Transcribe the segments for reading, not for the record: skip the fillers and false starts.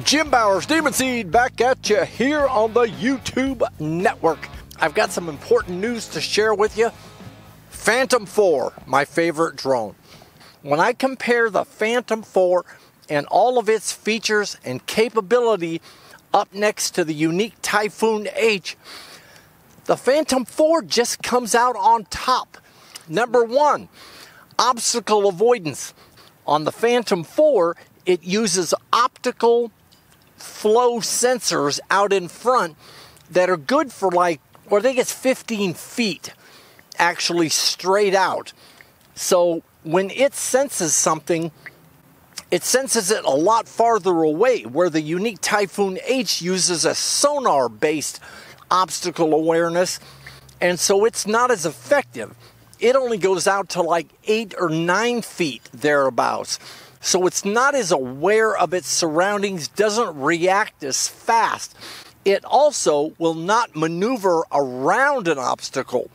Jim Bowers, Demunseed, back at you here on the YouTube network. I've got some important news to share with you. Phantom 4, my favorite drone. When I compare the Phantom 4 and all of its features and capability up next to the Yuneec Typhoon H, the Phantom 4 just comes out on top. Number one, obstacle avoidance. On the Phantom 4, it uses optical flow sensors out in front that are good for I think it's 15 feet actually straight out. So when it senses something, it senses it a lot farther away, where the Yuneec Typhoon H uses a sonar-based obstacle awareness, and so it's not as effective. It only goes out to like 8 or 9 feet thereabouts. So it's not as aware of its surroundings, doesn't react as fast. It also will not maneuver around an obstacle.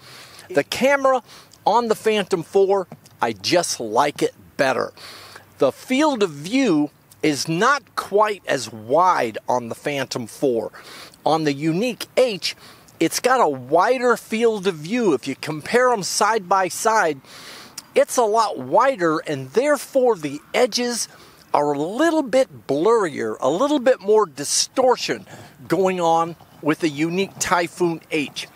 The camera on the Phantom 4, I just like it better. The field of view is not quite as wide on the Phantom 4. On the Yuneec H, it's got a wider field of view. If you compare them side by side, it's a lot wider, and therefore the edges are a little bit blurrier, a little bit more distortion going on with the Yuneec Typhoon H.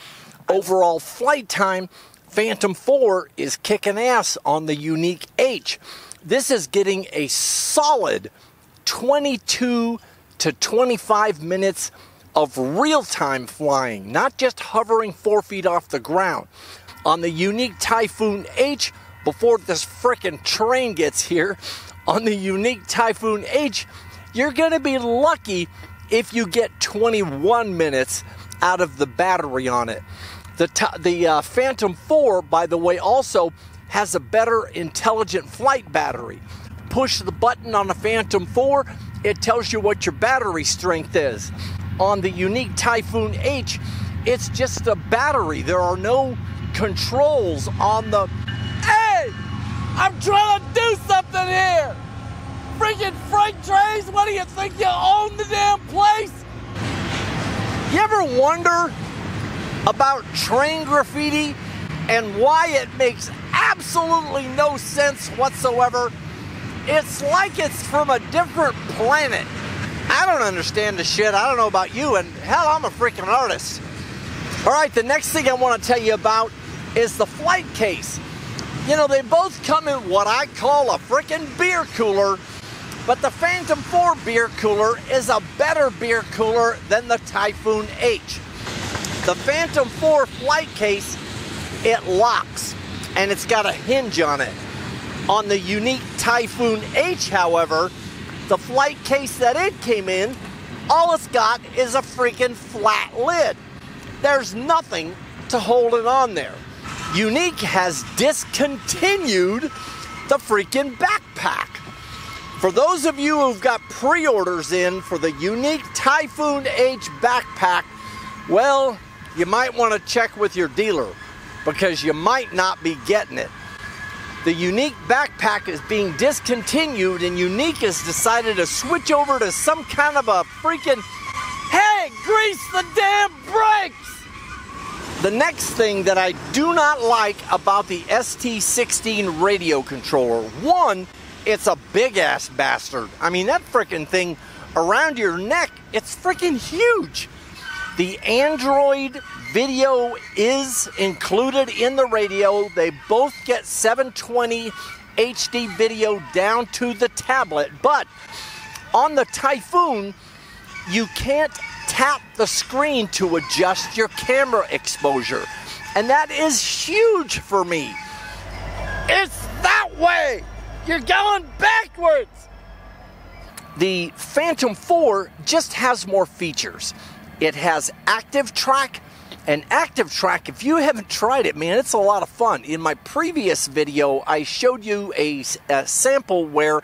Overall flight time, Phantom 4 is kicking ass on the Yuneec H. This is getting a solid 22 to 25 minutes of real-time flying, not just hovering 4 feet off the ground. On the Yuneec Typhoon H, before this frickin' train gets here, on the Yuneec Typhoon H, you're gonna be lucky if you get 21 minutes out of the battery on it. The Phantom 4, by the way, also has a better intelligent flight battery. Push the button on the Phantom 4, it tells you what your battery strength is. On the Yuneec Typhoon H, it's just a battery. There are no controls on the... Hey! I'm trying to do something here! Freaking freight trains, what do you think, you own the damn place? You ever wonder about train graffiti and why it makes absolutely no sense whatsoever? It's like it's from a different planet. I don't understand the shit. I don't know about you, and hell, I'm a freaking artist. All right, the next thing I want to tell you about is the flight case. You know, they both come in what I call a freaking beer cooler, but the Phantom 4 beer cooler is a better beer cooler than the Typhoon H. The Phantom 4 flight case, it locks, and it's got a hinge on it. On the Yuneec Typhoon H, however, the flight case that it came in, all it's got is a freaking flat lid. There's nothing to hold it on there. Yuneec has discontinued the freaking backpack. For those of you who've got pre-orders in for the Yuneec Typhoon H backpack, well, you might want to check with your dealer because you might not be getting it. The Yuneec backpack is being discontinued, and Yuneec has decided to switch over to some kind of a freaking, hey, grease the damn brakes! The next thing that I do not like about the ST16 radio controller, one, it's a big-ass bastard. I mean, that freaking thing around your neck, it's freaking huge. The Android video is included in the radio. They both get 720 HD video down to the tablet, but on the Typhoon, you can't tap the screen to adjust your camera exposure, and that is huge for me. It's that way. You're going backwards. The Phantom 4 just has more features. It has active track, and active track, if you haven't tried it, man, it's a lot of fun. In my previous video, I showed you a sample where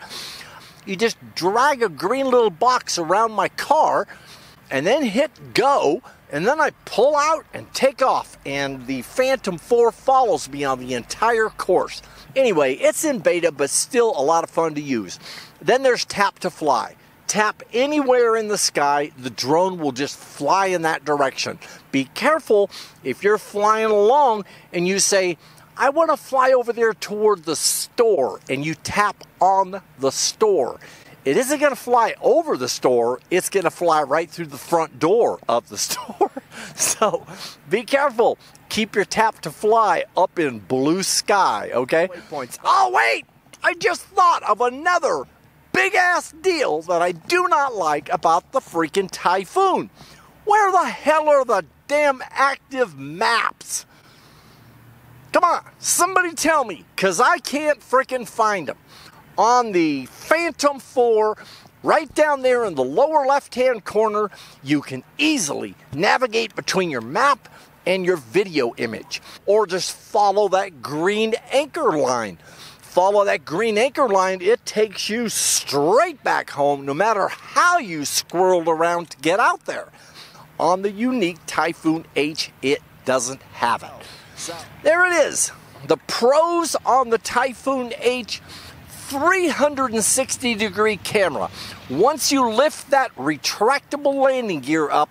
you just drag a green little box around my car and then hit go, and then I pull out and take off, and the Phantom 4 follows me on the entire course. Anyway, it's in beta, but still a lot of fun to use. Then there's tap to fly. tap anywhere in the sky, the drone will just fly in that direction. Be careful if you're flying along and you say, I want to fly over there toward the store, and you tap on the store. It isn't going to fly over the store, it's going to fly right through the front door of the store. So be careful. Keep your tap to fly up in blue sky, okay? Waypoints. Oh, wait! I just thought of another big ass deal that I do not like about the freaking Typhoon. Where the hell are the damn active maps? Come on, somebody tell me, because I can't freaking find them. On the Phantom 4, right down there in the lower left-hand corner, you can easily navigate between your map and your video image. Or just follow that green anchor line. Follow that green anchor line, it takes you straight back home, no matter how you squirreled around to get out there. On the Yuneec Typhoon H, it doesn't have it. There it is, the pros on the Typhoon H 360-degree camera. Once you lift that retractable landing gear up,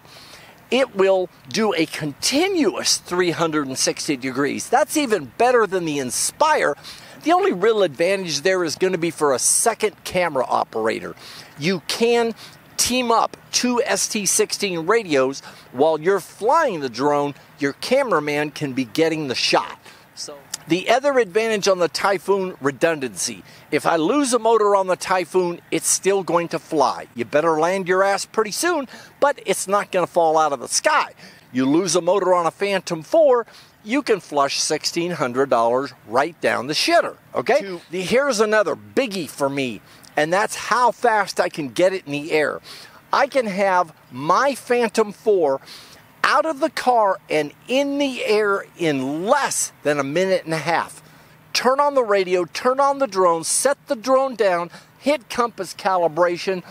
it will do a continuous 360 degrees. That's even better than the Inspire. The only real advantage there is going to be for a second camera operator. You can team up two ST16 radios while you're flying the drone. Your cameraman can be getting the shot. So the other advantage on the Typhoon, redundancy. If I lose a motor on the Typhoon, it's still going to fly. You better land your ass pretty soon, but it's not going to fall out of the sky. You lose a motor on a Phantom 4, you can flush $1,600 right down the shitter, okay? Here's another biggie for me, and that's how fast I can get it in the air. I can have my Phantom 4 out of the car and in the air in less than a minute and a half. Turn on the radio, turn on the drone, set the drone down, hit compass calibration,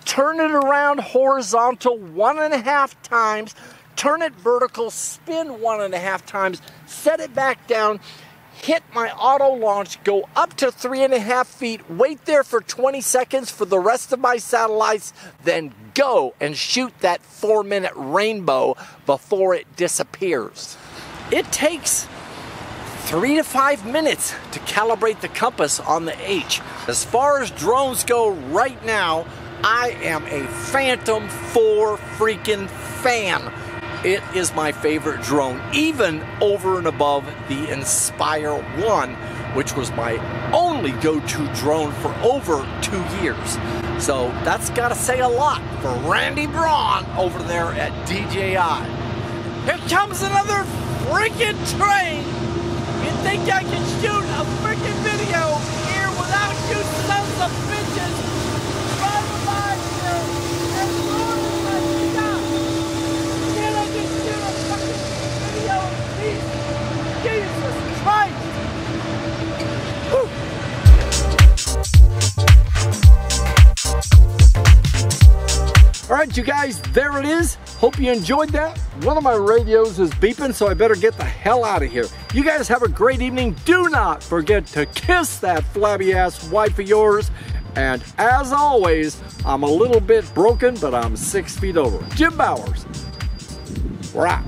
turn it around horizontal 1.5 times, turn it vertical, spin 1.5 times, set it back down, hit my auto launch, go up to 3.5 feet, wait there for 20 seconds for the rest of my satellites, then go and shoot that 4-minute rainbow before it disappears. It takes 3 to 5 minutes to calibrate the compass on the H. As far as drones go right now, I am a Phantom 4 freaking fan. It is my favorite drone, even over and above the Inspire 1, which was my only go-to drone for over 2 years. So that's got to say a lot for Randy Braun over there at DJI. Here comes another freaking train. You think I can shoot a freaking video here without you sons of bitches driving by here as long as I stop? Can't I just shoot a fucking video in peace? Jesus Christ! All right, you guys, there it is. Hope you enjoyed that. One of my radios is beeping, so I better get the hell out of here. You guys have a great evening. Do not forget to kiss that flabby ass wife of yours. And as always, I'm a little bit broken, but I'm 6 feet over. Jim Bowers. We're out.